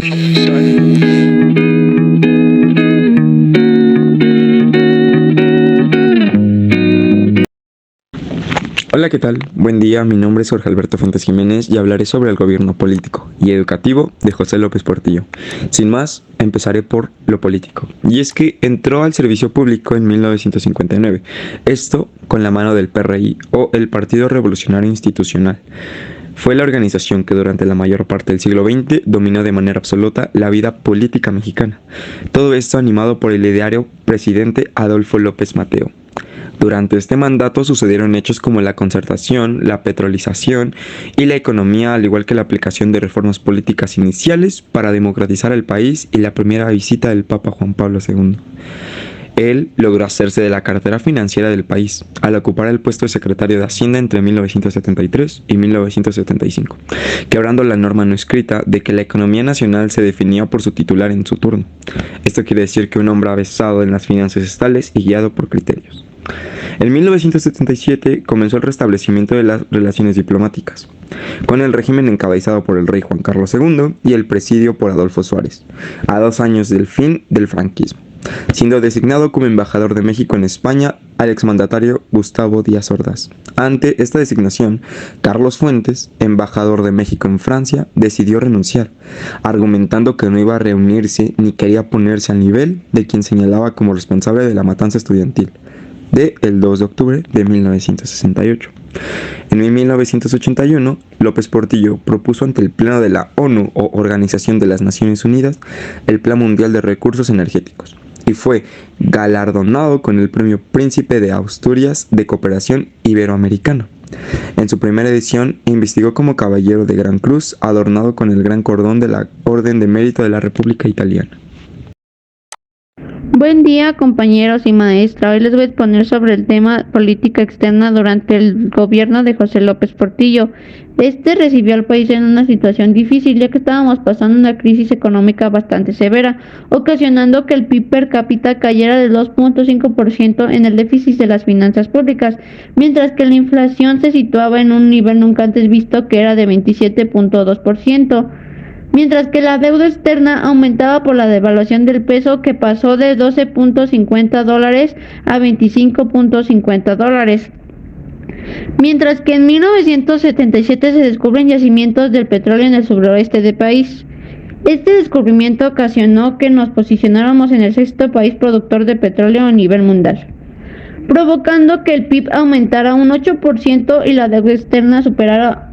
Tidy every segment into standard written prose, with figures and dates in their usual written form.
Hola, ¿qué tal? Buen día, mi nombre es Jorge Alberto Fuentes Jiménez y hablaré sobre el gobierno político y educativo de José López Portillo. Sin más, empezaré por lo político. Y es que entró al servicio público en 1959, esto con la mano del PRI o el Partido Revolucionario Institucional. Fue la organización que durante la mayor parte del siglo XX dominó de manera absoluta la vida política mexicana. Todo esto animado por el ideario presidente Adolfo López Mateo. Durante este mandato sucedieron hechos como la concertación, la petrolización y la economía, al igual que la aplicación de reformas políticas iniciales para democratizar el país y la primera visita del Papa Juan Pablo II. Él logró hacerse de la cartera financiera del país al ocupar el puesto de secretario de Hacienda entre 1973 y 1975, quebrando la norma no escrita de que la economía nacional se definía por su titular en su turno. Esto quiere decir que un hombre avesado en las finanzas estatales y guiado por criterios. En 1977 comenzó el restablecimiento de las relaciones diplomáticas, con el régimen encabezado por el rey Juan Carlos II y el presidio por Adolfo Suárez, a 2 años del fin del franquismo, siendo designado como embajador de México en España al exmandatario Gustavo Díaz Ordaz. Ante esta designación, Carlos Fuentes, embajador de México en Francia, decidió renunciar, argumentando que no iba a reunirse ni quería ponerse al nivel de quien señalaba como responsable de la matanza estudiantil del 2 de octubre de 1968. En 1981, López Portillo propuso ante el Pleno de la ONU o Organización de las Naciones Unidas el Plan Mundial de Recursos Energéticos y fue galardonado con el Premio Príncipe de Asturias de Cooperación Iberoamericana. En su primera edición, investigó como caballero de Gran Cruz, adornado con el Gran Cordón de la Orden de Mérito de la República Italiana. Buen día, compañeros y maestra. Hoy les voy a exponer sobre el tema política externa durante el gobierno de José López Portillo. Este recibió al país en una situación difícil, ya que estábamos pasando una crisis económica bastante severa, ocasionando que el PIB per cápita cayera del 2.5% en el déficit de las finanzas públicas, mientras que la inflación se situaba en un nivel nunca antes visto, que era de 27.2%. Mientras que la deuda externa aumentaba por la devaluación del peso, que pasó de $12.50 a $25.50. Mientras que en 1977 se descubren yacimientos del petróleo en el suroeste del país. Este descubrimiento ocasionó que nos posicionáramos en el 6º país productor de petróleo a nivel mundial, provocando que el PIB aumentara un 8% y la deuda externa superara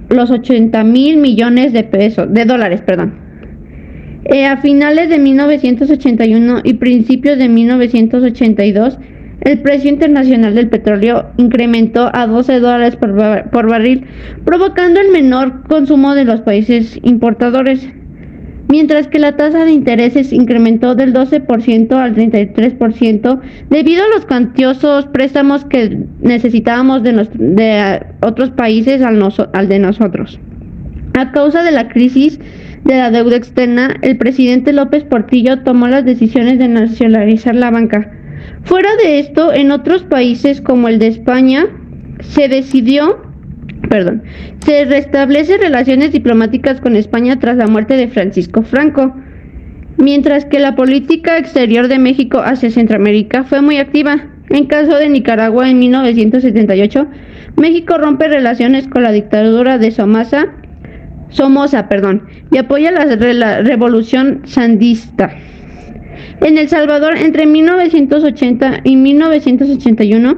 los 80,000 millones de dólares. A finales de 1981 y principios de 1982, el precio internacional del petróleo incrementó a $12 por barril, provocando el menor consumo de los países importadores, mientras que la tasa de intereses incrementó del 12% al 33% debido a los cuantiosos préstamos que necesitábamos de otros países al de nosotros. A causa de la crisis de la deuda externa, el presidente López Portillo tomó las decisiones de nacionalizar la banca. Fuera de esto, en otros países como el de España, se restablece relaciones diplomáticas con España tras la muerte de Francisco Franco, mientras que la política exterior de México hacia Centroamérica fue muy activa. En caso de Nicaragua, en 1978, México rompe relaciones con la dictadura de Somoza y apoya la revolución sandinista. En El Salvador, entre 1980 y 1981,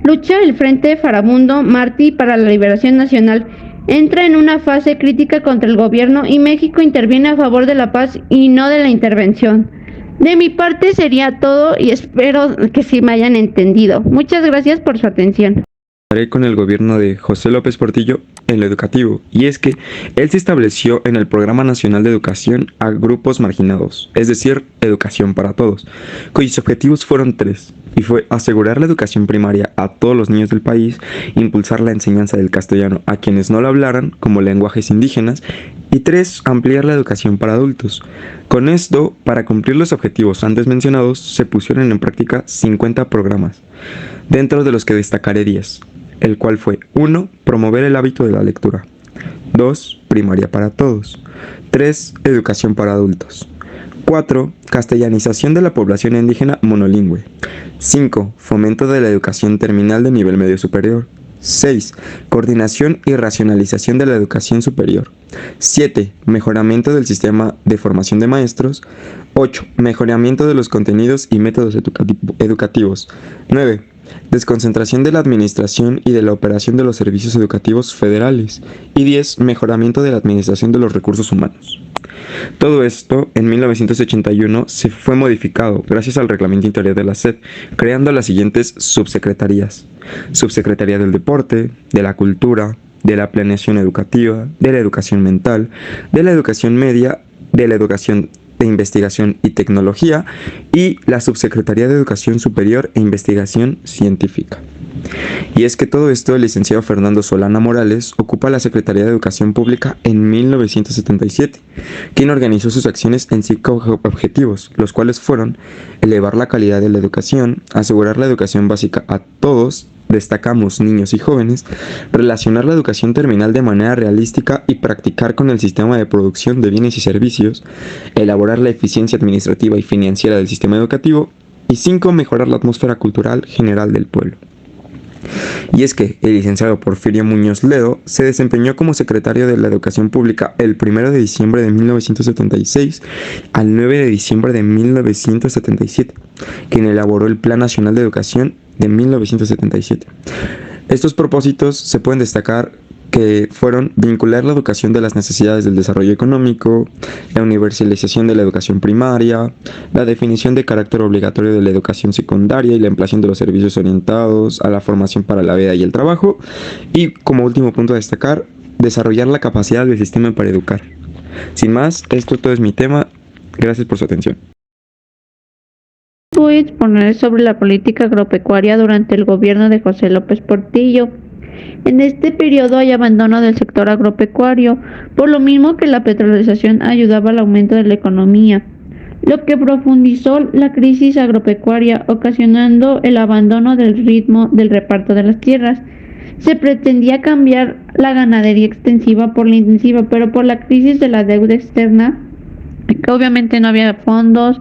lucha el Frente Farabundo Martí para la Liberación Nacional. Entra en una fase crítica contra el gobierno y México interviene a favor de la paz y no de la intervención. De mi parte sería todo y espero que sí me hayan entendido. Muchas gracias por su atención. Con el gobierno de José López Portillo en lo educativo, y es que él se estableció en el Programa Nacional de Educación a Grupos Marginados, es decir, Educación para Todos, cuyos objetivos fueron 3, y fue asegurar la educación primaria a todos los niños del país, impulsar la enseñanza del castellano a quienes no lo hablaran como lenguajes indígenas, y 3, ampliar la educación para adultos. Con esto, para cumplir los objetivos antes mencionados, se pusieron en práctica 50 programas, dentro de los que destacaré 10, el cual fue 1. Promover el hábito de la lectura, 2. Primaria para todos. 3. Educación para adultos. 4. Castellanización de la población indígena monolingüe. 5. Fomento de la educación terminal de nivel medio superior. 6. Coordinación y racionalización de la educación superior. 7. Mejoramiento del sistema de formación de maestros. 8. Mejoramiento de los contenidos y métodos educativos. 9. Desconcentración de la administración y de la operación de los servicios educativos federales. Y 10. Mejoramiento de la administración de los recursos humanos. Todo esto en 1981 se fue modificado gracias al Reglamento Interior de la SED, creando las siguientes subsecretarías: Subsecretaría del Deporte, de la Cultura, de la Planeación Educativa, de la Educación Mental, de la Educación Media, de la Educación de Investigación y Tecnología y la Subsecretaría de Educación Superior e Investigación Científica. Y es que todo esto el licenciado Fernando Solana Morales ocupa la Secretaría de Educación Pública en 1977, quien organizó sus acciones en 5 objetivos, los cuales fueron elevar la calidad de la educación, asegurar la educación básica a todos, destacamos niños y jóvenes, relacionar la educación terminal de manera realística y practicar con el sistema de producción de bienes y servicios, elaborar la eficiencia administrativa y financiera del sistema educativo, y 5. Mejorar la atmósfera cultural general del pueblo. Y es que el licenciado Porfirio Muñoz Ledo se desempeñó como secretario de la Educación Pública el 1 de diciembre de 1976 al 9 de diciembre de 1977, quien elaboró el Plan Nacional de Educación de 1977. Estos propósitos se pueden destacar que fueron vincular la educación de las necesidades del desarrollo económico, la universalización de la educación primaria, la definición de carácter obligatorio de la educación secundaria y la ampliación de los servicios orientados a la formación para la vida y el trabajo, y como último punto a destacar, desarrollar la capacidad del sistema para educar. Sin más, esto todo es mi tema. Gracias por su atención. Voy a exponer sobre la política agropecuaria durante el gobierno de José López Portillo. En este periodo hay abandono del sector agropecuario, por lo mismo que la petrolización ayudaba al aumento de la economía, lo que profundizó la crisis agropecuaria, ocasionando el abandono del ritmo del reparto de las tierras. Se pretendía cambiar la ganadería extensiva por la intensiva, pero por la crisis de la deuda externa, que obviamente no había fondos,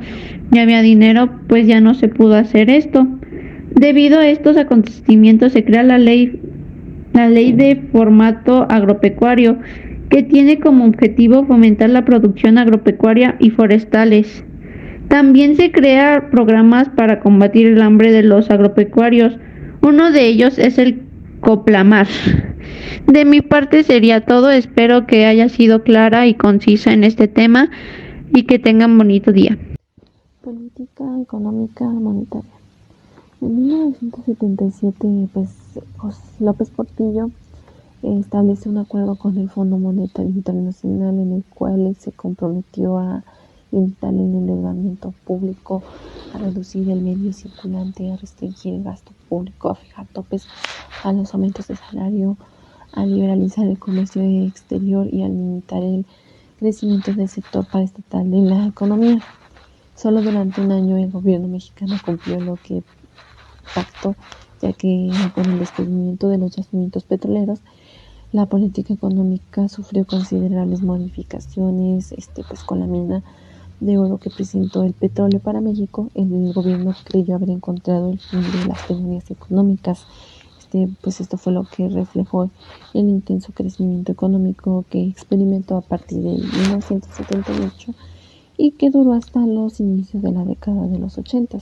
ni había dinero, pues ya no se pudo hacer esto. Debido a estos acontecimientos se crea la ley de formato agropecuario, que tiene como objetivo fomentar la producción agropecuaria y forestales. También se crean programas para combatir el hambre de los agropecuarios. Uno de ellos es el Coplamar. De mi parte sería todo. Espero que haya sido clara y concisa en este tema y que tengan bonito día. Política económica monetaria. En 1977, López Portillo establece un acuerdo con el Fondo Monetario Internacional en el cual se comprometió a limitar el endeudamiento público, a reducir el medio circulante, a restringir el gasto público, a fijar topes a los aumentos de salario, a liberalizar el comercio exterior y a limitar el crecimiento del sector paraestatal de la economía. Solo durante un año el gobierno mexicano cumplió lo que pactó, ya que con el descubrimiento de los yacimientos petroleros, la política económica sufrió considerables modificaciones. Con la mina de oro que presentó el petróleo para México, el gobierno creyó haber encontrado el fin de las penurias económicas. Esto fue lo que reflejó el intenso crecimiento económico que experimentó a partir de 1978 y que duró hasta los inicios de la década de los 80.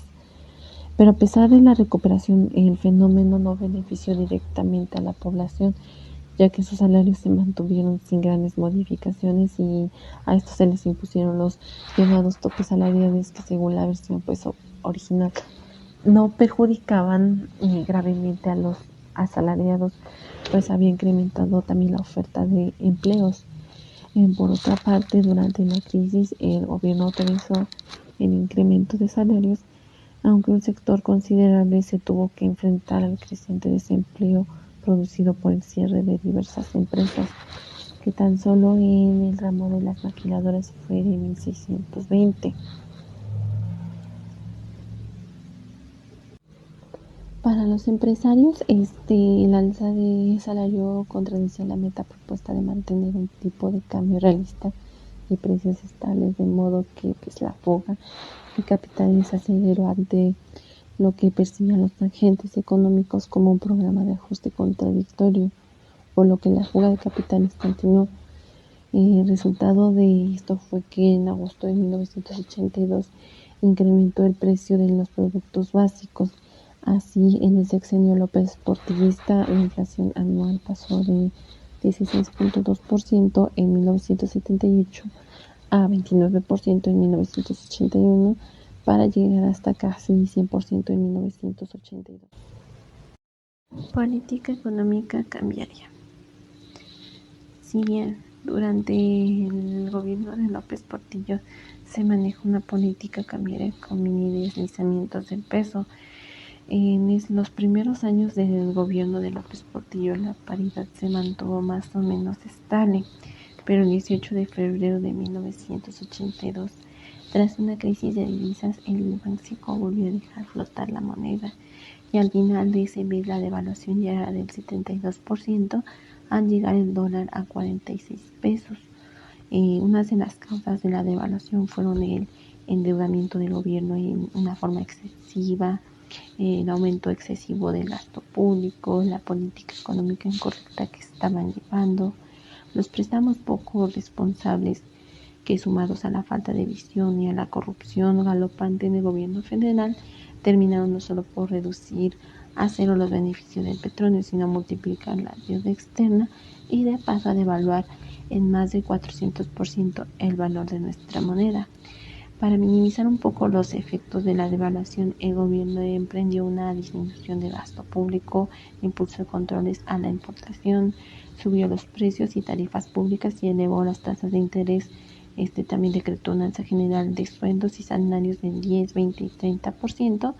Pero a pesar de la recuperación, el fenómeno no benefició directamente a la población, ya que sus salarios se mantuvieron sin grandes modificaciones y a estos se les impusieron los llamados topes salariales que, según la versión original, no perjudicaban gravemente a los asalariados, pues había incrementado también la oferta de empleos. Por otra parte, durante la crisis, el gobierno autorizó el incremento de salarios, aunque un sector considerable se tuvo que enfrentar al creciente desempleo producido por el cierre de diversas empresas, que tan solo en el ramo de las maquiladoras fue de 1620. Para los empresarios, el alza de salario contradecía la meta propuesta de mantener un tipo de cambio realista y precios estables, de modo que la fuga de capitales se aceleró ante lo que percibían los agentes económicos como un programa de ajuste contradictorio, por lo que la fuga de capitales continuó. El resultado de esto fue que en agosto de 1982 incrementó el precio de los productos básicos. Así, en el sexenio López portillista, la inflación anual pasó de 16.2% en 1978 a 29% en 1981, para llegar hasta casi 100% en 1982. Política económica cambiaria. Si bien durante el gobierno de López Portillo se maneja una política cambiaria con mini deslizamientos del peso, en los primeros años del gobierno de López Portillo la paridad se mantuvo más o menos estable, pero el 18 de febrero de 1982, tras una crisis de divisas, el Banxico volvió a dejar flotar la moneda, y al final de ese mes la devaluación ya era del 72%, al llegar el dólar a 46 pesos. Unas de las causas de la devaluación fueron el endeudamiento del gobierno en una forma excesiva, el aumento excesivo del gasto público, la política económica incorrecta que estaban llevando, los préstamos poco responsables que, sumados a la falta de visión y a la corrupción galopante en el gobierno federal, terminaron no solo por reducir a cero los beneficios del petróleo, sino multiplicar la deuda externa y de paso a devaluar en más de 400% el valor de nuestra moneda. Para minimizar un poco los efectos de la devaluación, el gobierno emprendió una disminución de gasto público, impulsó controles a la importación, subió los precios y tarifas públicas y elevó las tasas de interés. También decretó una alza general de sueldos y salarios del 10, 20 y 30%,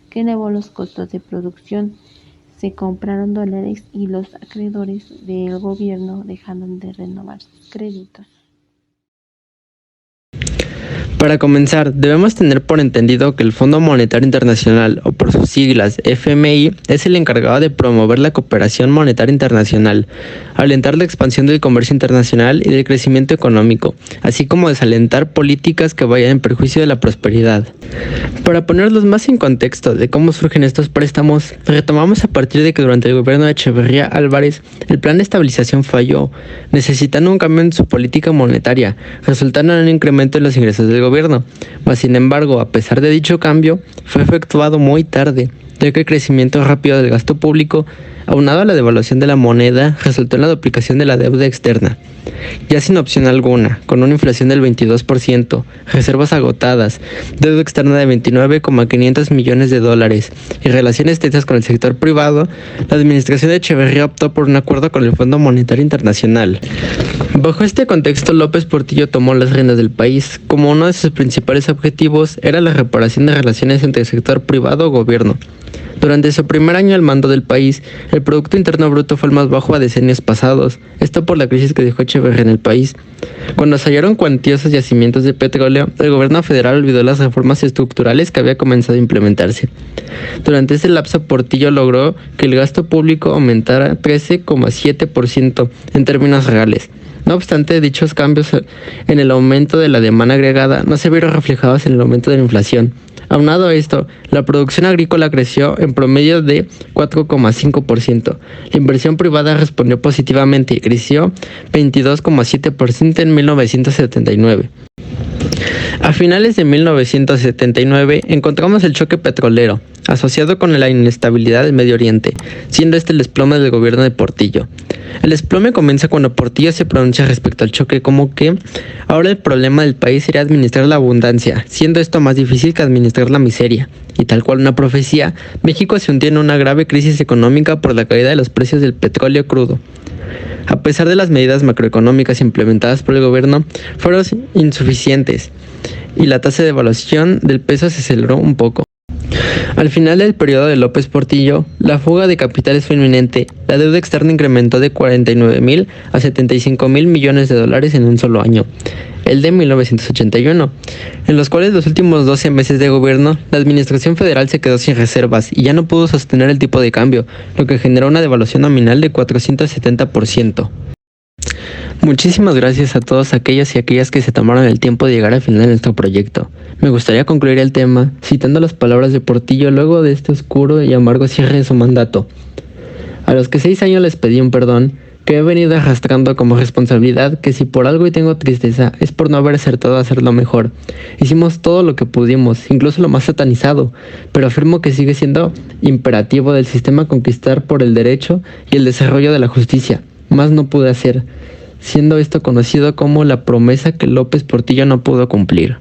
que elevó los costos de producción. Se compraron dólares y los acreedores del gobierno dejaron de renovar sus créditos. Para comenzar, debemos tener por entendido que el Fondo Monetario Internacional, o por sus siglas FMI, es el encargado de promover la cooperación monetaria internacional, alentar la expansión del comercio internacional y del crecimiento económico, así como desalentar políticas que vayan en perjuicio de la prosperidad. Para ponerlos más en contexto de cómo surgen estos préstamos, retomamos a partir de que durante el gobierno de Echeverría Álvarez, el plan de estabilización falló, necesitando un cambio en su política monetaria, resultando en un incremento en los ingresos del gobierno. Mas, sin embargo, a pesar de dicho cambio, fue efectuado muy tarde, ya que el crecimiento rápido del gasto público, aunado a la devaluación de la moneda, resultó en la duplicación de la deuda externa. Ya sin opción alguna, con una inflación del 22%, reservas agotadas, deuda externa de 29,500 millones de dólares y relaciones tensas con el sector privado, la administración de Echeverría optó por un acuerdo con el Fondo Monetario Internacional. Bajo este contexto, López Portillo tomó las riendas del país. Como uno de sus principales objetivos era la reparación de relaciones entre el sector privado y gobierno. Durante su primer año al mando del país, el Producto Interno Bruto fue el más bajo a decenios pasados, esto por la crisis que dejó Echeverría en el país. Cuando se hallaron cuantiosos yacimientos de petróleo, el gobierno federal olvidó las reformas estructurales que había comenzado a implementarse. Durante ese lapso, Portillo logró que el gasto público aumentara 13,7% en términos reales. No obstante, dichos cambios en el aumento de la demanda agregada no se vieron reflejados en el aumento de la inflación. Aunado a esto, la producción agrícola creció en promedio de 4,5%. La inversión privada respondió positivamente y creció 22,7% en 1979. A finales de 1979 encontramos el choque petrolero, asociado con la inestabilidad del Medio Oriente, siendo este el desplome del gobierno de Portillo. El desplome comienza cuando Portillo se pronuncia respecto al choque como que ahora el problema del país sería administrar la abundancia, siendo esto más difícil que administrar la miseria. Y tal cual una profecía, México se hundió en una grave crisis económica por la caída de los precios del petróleo crudo. A pesar de las medidas macroeconómicas implementadas por el gobierno, fueron insuficientes y la tasa de devaluación del peso se aceleró un poco. Al final del periodo de López Portillo, la fuga de capitales fue inminente. La deuda externa incrementó de 49,000 a 75,000 millones de dólares en un solo año. el de 1981, en los cuales los últimos 12 meses de gobierno, la administración federal se quedó sin reservas y ya no pudo sostener el tipo de cambio, lo que generó una devaluación nominal de 470%. Muchísimas gracias a todos aquellos y aquellas que se tomaron el tiempo de llegar al final de nuestro proyecto. Me gustaría concluir el tema citando las palabras de Portillo luego de este oscuro y amargo cierre de su mandato. A los que 6 años les pedí un perdón que he venido arrastrando como responsabilidad, que si por algo hoy tengo tristeza es por no haber acertado a hacerlo mejor. Hicimos todo lo que pudimos, incluso lo más satanizado, pero afirmo que sigue siendo imperativo del sistema conquistar por el derecho y el desarrollo de la justicia. Más no pude hacer, siendo esto conocido como la promesa que López Portillo no pudo cumplir.